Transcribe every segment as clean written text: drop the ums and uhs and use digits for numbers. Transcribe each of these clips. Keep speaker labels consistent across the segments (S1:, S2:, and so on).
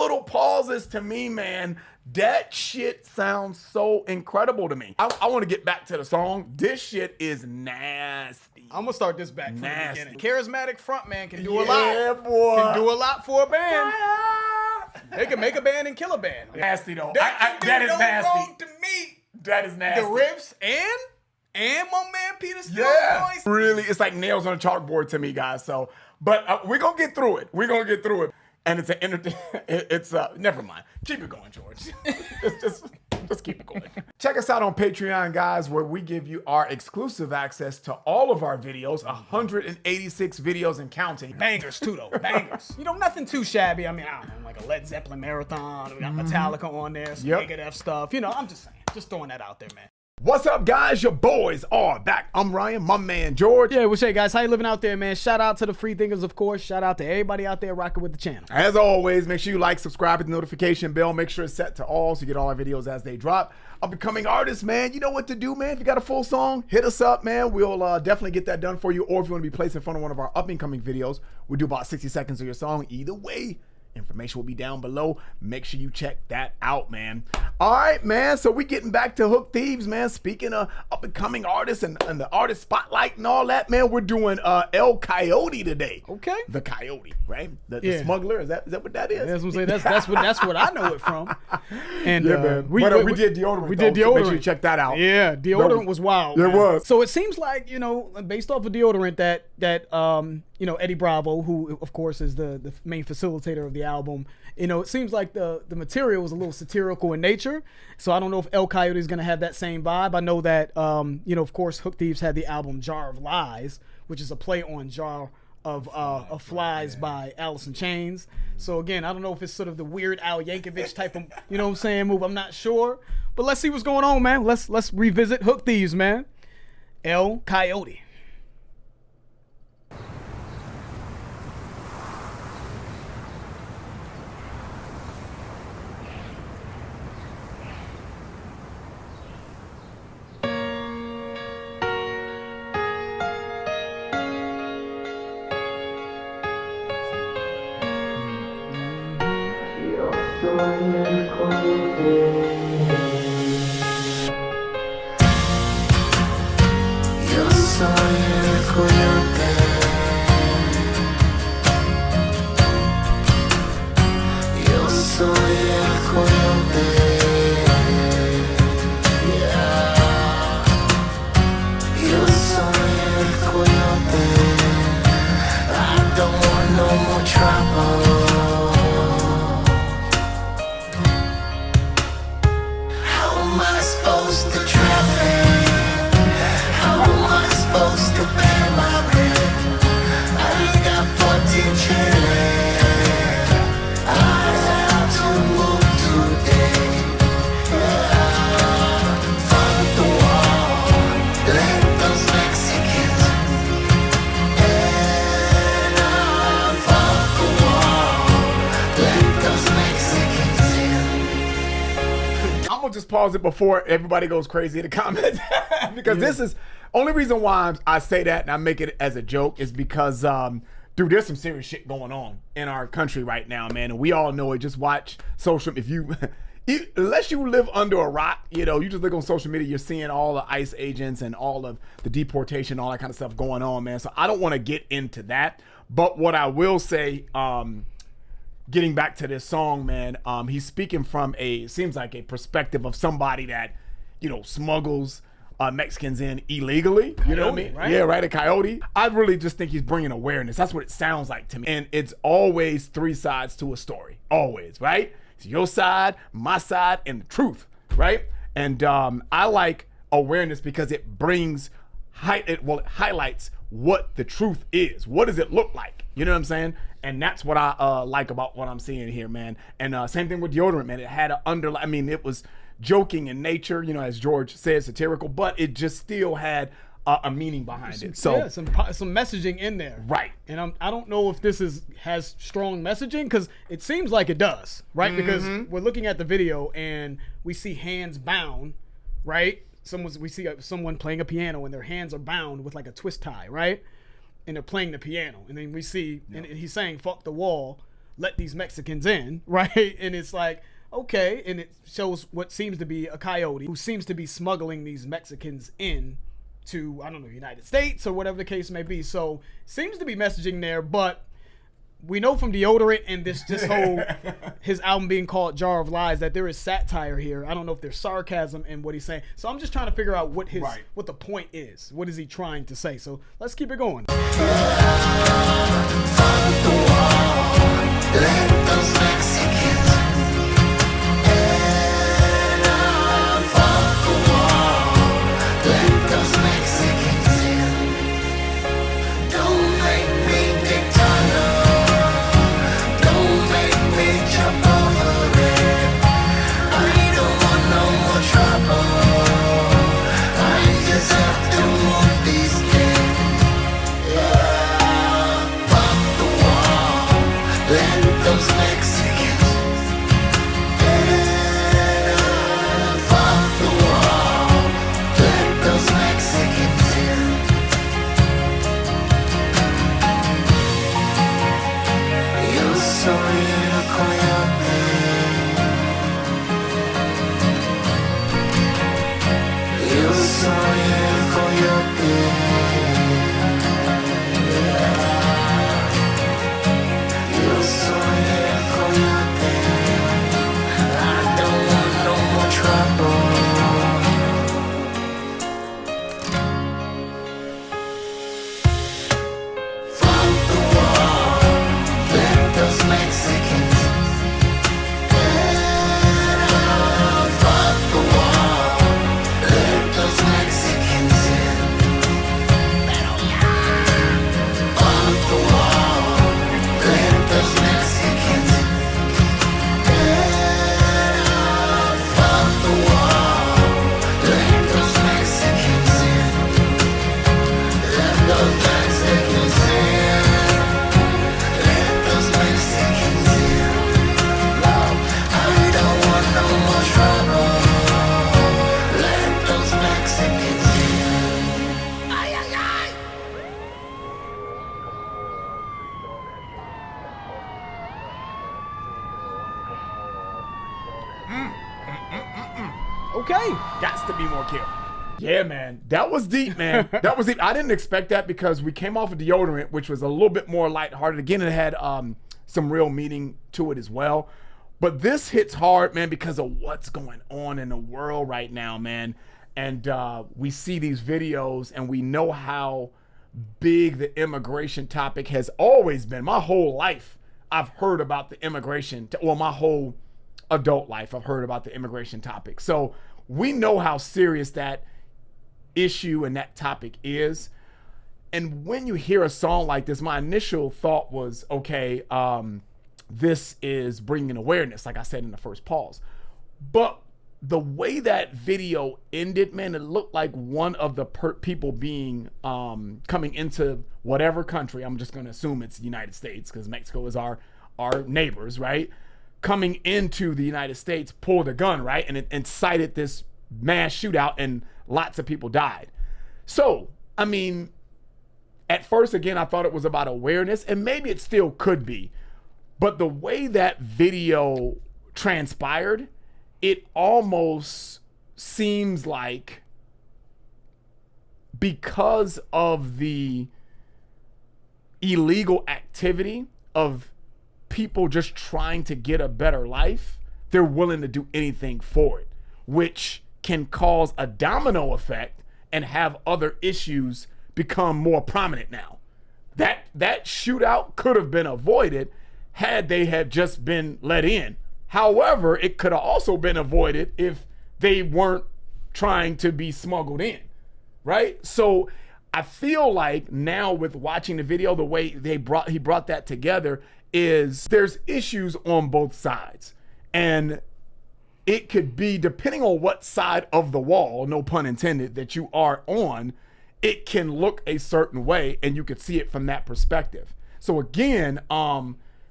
S1: little pauses to me, man, that shit sounds so incredible to me. I want to get back to the song. This shit is nasty.
S2: I'm gonna start this back from
S1: Nasty.
S2: the beginning. Charismatic frontman can do a lot.
S1: Yeah, boy.
S2: Can do a lot for a band. They can make a band and kill a band.
S1: Nasty though.
S2: That
S1: is
S2: no
S1: nasty.
S2: wrong to me.
S1: That is nasty.
S2: The riffs and my man Peter Steele's voice.
S1: Really, it's like nails on a chalkboard to me, guys. So, but we're gonna get through it. We're gonna get through it. And it's never mind. Keep it going, George. just keep it going. Check us out on Patreon, guys, where we give you our exclusive access to all of our videos, 186 videos and counting.
S2: Bangers too, though. Bangers. You know, nothing too shabby. I mean, I don't know, like a Led Zeppelin marathon. We got Metallica on there, some Megadeth stuff. You know, I'm just saying, just throwing that out there, man.
S1: What's up, guys? Your boys are back. I'm Ryan, my man George.
S2: Yeah, what's up, guys? How you living out there, man? Shout out to the free thinkers, of course. Shout out to everybody out there rocking with the channel.
S1: As always, make sure you like, subscribe, hit the notification bell. Make sure it's set to all so you get all our videos as they drop. Up-and-coming artists, man, you know what to do, man. If you got a full song, hit us up, man. We'll definitely get that done for you. Or if you want to be placed in front of one of our up-and-coming videos, we do about 60 seconds of your song. Either way, information will be down below. Make sure you check that out, man. All right, man. So we getting back to Hook Thieves, man. Speaking of up-and-coming artists and the artist spotlight and all that, man, we're doing El Coyote today.
S2: Okay.
S1: The Coyote, right? The smuggler. Is that what that is?
S2: That's what I'm saying. That's what I know it from. And
S1: yeah, man. We did deodorant.
S2: We did deodorant.
S1: So make sure you check that out.
S2: Yeah, deodorant was wild.
S1: It was.
S2: So it seems like, you know, based off of deodorant that you know, Eddie Bravo, who of course is the main facilitator of the album, you know, it seems like the material was a little satirical in nature. So I don't know if El Coyote is going to have that same vibe. I know that, you know, of course, Hook Thieves had the album Jar of Lies, which is a play on Jar of Flies by Alice in Chains. So again, I don't know if it's sort of the Weird Al Yankovic type of, you know what I'm saying, move. I'm not sure. But let's see what's going on, man. Let's revisit Hook Thieves, man. El Coyote.
S3: Yo soy el coyote. Yo soy el coyote. Yeah. Yo soy el coyote. I don't want no more trouble. How am I supposed to travel? How am I supposed to pay my rent? I got 14 children. I have to move today. Fuck the wall. Let those Mexicans in. Fuck the wall. Let those Mexicans in.
S1: I'm gonna just pause it before everybody goes crazy in the comments because this is only reason why I say that and I make it as a joke is because dude, there's some serious shit going on in our country right now, man, and we all know it. Just watch social. If you unless you live under a rock, you know, you just look on social media, you're seeing all the ICE agents and all of the deportation, all that kind of stuff going on, man. So I don't want to get into that, but what I will say, getting back to this song, man, he's speaking from seems like a perspective of somebody that, you know, smuggles Mexicans in illegally. You know what I mean?
S2: Right?
S1: Yeah, right, a coyote. I really just think he's bringing awareness. That's what it sounds like to me. And it's always three sides to a story. Always, right? It's your side, my side, and the truth, right? And I like awareness because it brings, it highlights what the truth is. What does it look like? You know what I'm saying? And that's what I like about what I'm seeing here, man. And same thing with deodorant, man. It had an I mean, it was joking in nature, you know, as George said, satirical, but it just still had a meaning behind it. So
S2: yeah, some messaging in there,
S1: right?
S2: And I don't know if this has strong messaging because it seems like it does, right? Because we're looking at the video and we see hands bound, right? We see someone playing a piano and their hands are bound with like a twist tie, right? And they're playing the piano, and then we see and he's saying "fuck the wall." let these Mexicans in, right? And it's like, okay, and it shows what seems to be a coyote who seems to be smuggling these Mexicans in to, I don't know, United States or whatever the case may be. So seems to be messaging there, but we know from Deodorant and this whole his album being called Jar of Lies that there is satire here. I don't know if there's sarcasm in what he's saying. So I'm just trying to figure out what what the point is. What is he trying to say? So let's keep it going.
S3: Let those Mexicans in. Fuck the wall. Let those Mexicans in. Don't make me dig tunnel. Don't make me jump over it. I don't want no more trouble. I just have to move these things. Yeah. Fuck the wall. Let those Mexicans in. Fuck the wall. Let those Mexicans in. Yo soy el Coyote. Yo soy el Coyote. Yo soy el Coyote. I don't want no more trouble. Fuck the wall. Let those Mexicans in. Fuck the wall. Let those Mexicans in. Fuck the wall. Let those Mexicans in. Fuck the wall. Let those Mexicans in. Let those Mexicans in. Let those Mexicans in. No, I don't want no more trouble. Let those Mexicans in. Ay, ay, ay.
S2: Okay.
S1: Gots to be more careful. Yeah, man. That was deep, man. That was deep. I didn't expect that because we came off of Deodorant, which was a little bit more lighthearted. Again, it had some real meaning to it as well. But this hits hard, man, because of what's going on in the world right now, man. And we see these videos and we know how big the immigration topic has always been. My whole life, I've heard about the immigration, well, my whole adult life, I've heard about the immigration topic. So we know how serious that issue and that topic is. And when you hear a song like this, my initial thought was, okay, this is bringing awareness, like I said in the first pause. But the way that video ended, man, it looked like one of the people being coming into whatever country. I'm just going to assume it's the United States because Mexico is our neighbors, right? Coming into the United States, pulled a gun, right? And it incited this mass shootout and lots of people died. So, I mean, at first, again, I thought it was about awareness, and maybe it still could be. But the way that video transpired, it almost seems like because of the illegal activity of people just trying to get a better life, they're willing to do anything for it, which can cause a domino effect and have other issues become more prominent now. That shootout could have been avoided had they had just been let in. However, it could have also been avoided if they weren't trying to be smuggled in, right? So I feel like now with watching the video, the way he brought that together is there's issues on both sides. And it could be, depending on what side of the wall, no pun intended, that you are on, it can look a certain way and you could see it from that perspective. So again,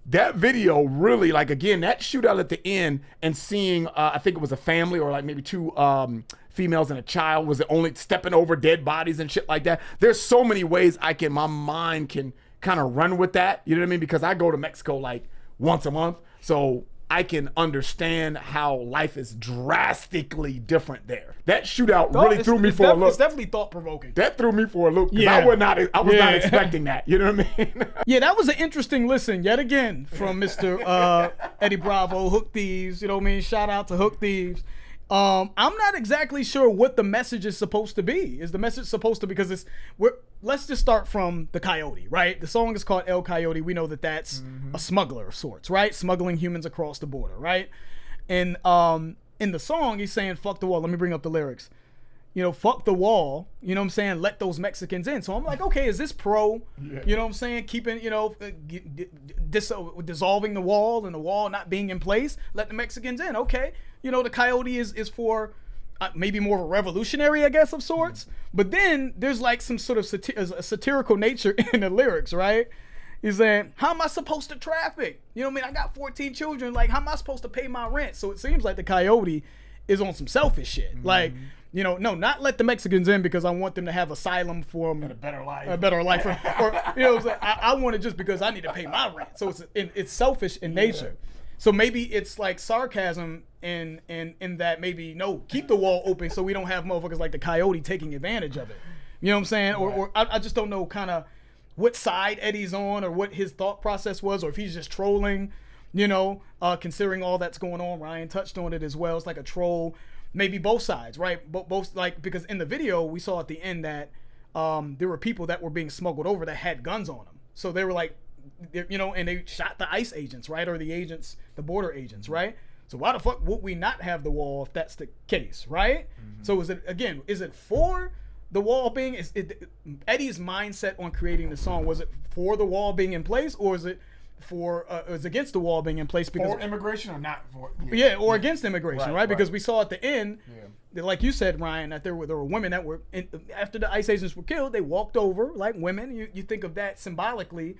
S1: that video really, like, again, that shootout at the end and seeing, I think it was a family or like maybe two females and a child, was it only stepping over dead bodies and shit like that. There's so many ways my mind can kind of run with that. You know what I mean? Because I go to Mexico like once a month. So I can understand how life is drastically different there. That shootout really threw me for a loop.
S2: It's definitely thought-provoking.
S1: That threw me for a loop because
S2: Yeah.
S1: I was not expecting that. You know what I mean?
S2: Yeah, that was an interesting listen yet again from Mr. Eddie Bravo, Hook Thieves. You know what I mean? Shout out to Hook Thieves. I'm not exactly sure what the message is supposed to be. Is the message supposed to, because let's just start from the Coyote, right? The song is called El Coyote. We know that that's a smuggler of sorts, right? Smuggling humans across the border, right? And in the song, he's saying, fuck the wall. Let me bring up the lyrics. You know, fuck the wall, you know what I'm saying? Let those Mexicans in. So I'm like, okay, is this pro?
S1: Yeah.
S2: You know what I'm saying? Keeping, you know, dissolving the wall and the wall not being in place. Let the Mexicans in. Okay. You know, the Coyote is for maybe more of a revolutionary, I guess, of sorts. But then there's like some sort of satirical nature in the lyrics, right? He's saying, how am I supposed to traffic? You know what I mean? I got 14 children. Like, how am I supposed to pay my rent? So it seems like the Coyote is on some selfish shit. Like, you know, no, not let the Mexicans in because I want them to have asylum for them.
S1: A better life.
S2: A better life. Or you know what I'm saying? I want it just because I need to pay my rent. So it's selfish in nature. So maybe it's like sarcasm in that maybe, no, keep the wall open so we don't have motherfuckers like the Coyote taking advantage of it. You know what I'm saying? Or I just don't know kind of what side Eddie's on or what his thought process was, or if he's just trolling, you know, considering all that's going on. Ryan touched on it as well. It's like a troll. Maybe both sides, right? Both, like, because in the video we saw at the end that there were people that were being smuggled over that had guns on them. So they were like, you know, and they shot the ICE agents, right? Or the agents, the border agents, right? So why the fuck would we not have the wall if that's the case, right? So is it for the wall being, Eddie's mindset on creating the song, was it for the wall being in place, or is it for is against the wall being in place because
S1: for immigration or not for?
S2: Or against immigration, right? Because we saw at the end, like you said, Ryan, that there were women that were after the ICE agents were killed, they walked over like women. You think of that symbolically,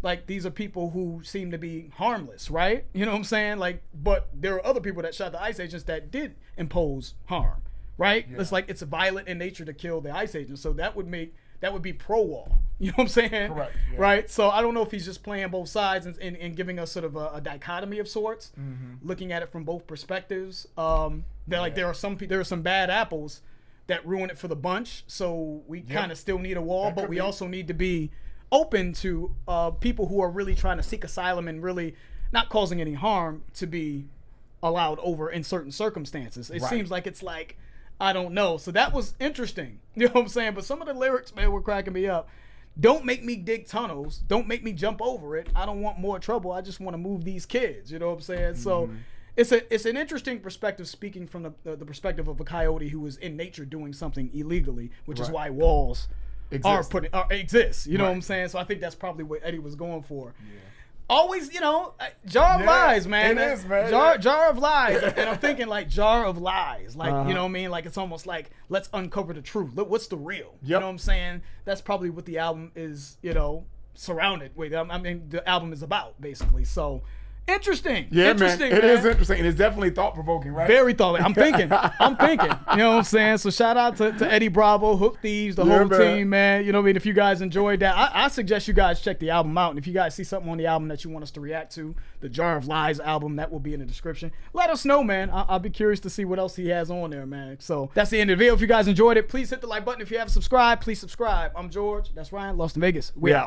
S2: like these are people who seem to be harmless, right? You know what I'm saying? Like, but there are other people that shot the ICE agents that did impose harm, right? It's like it's violent in nature to kill the ICE agents, so that would be pro-wall. You know what I'm saying?
S1: Correct. Yeah.
S2: Right? So I don't know if he's just playing both sides and giving us sort of a dichotomy of sorts, looking at it from both perspectives. There are some bad apples that ruin it for the bunch. So we kind of still need a wall, but we also need to be open to people who are really trying to seek asylum and really not causing any harm to be allowed over in certain circumstances. It seems like it's like, I don't know. So that was interesting. You know what I'm saying? But some of the lyrics, man, were cracking me up. Don't make me dig tunnels. Don't make me jump over it. I don't want more trouble. I just want to move these kids. You know what I'm saying? So it's an interesting perspective, speaking from the perspective of a Coyote who is in nature doing something illegally, which is why walls exist. You know what I'm saying? So I think that's probably what Eddie was going for. Always, you know, jar of lies, man.
S1: It is, man.
S2: Jar of lies. And I'm thinking like jar of lies. Like, you know what I mean? Like, it's almost like, let's uncover the truth. Look, what's the real? You know what I'm saying? That's probably what the album is, you know, surrounded with. I mean, the album is about, basically. So, interesting.
S1: Yeah,
S2: interesting,
S1: man. It is interesting. And it's definitely thought-provoking, right?
S2: Very thought-provoking. I'm thinking. You know what I'm saying? So shout out to Eddie Bravo, Hook Thieves, the whole team, man. You know what I mean? If you guys enjoyed that, I suggest you guys check the album out. And if you guys see something on the album that you want us to react to, the Jar of Lies album, that will be in the description. Let us know, man. I'll be curious to see what else he has on there, man. So that's the end of the video. If you guys enjoyed it, please hit the like button. If you haven't subscribed, please subscribe. I'm George. That's Ryan. Lost in Vegas. We out.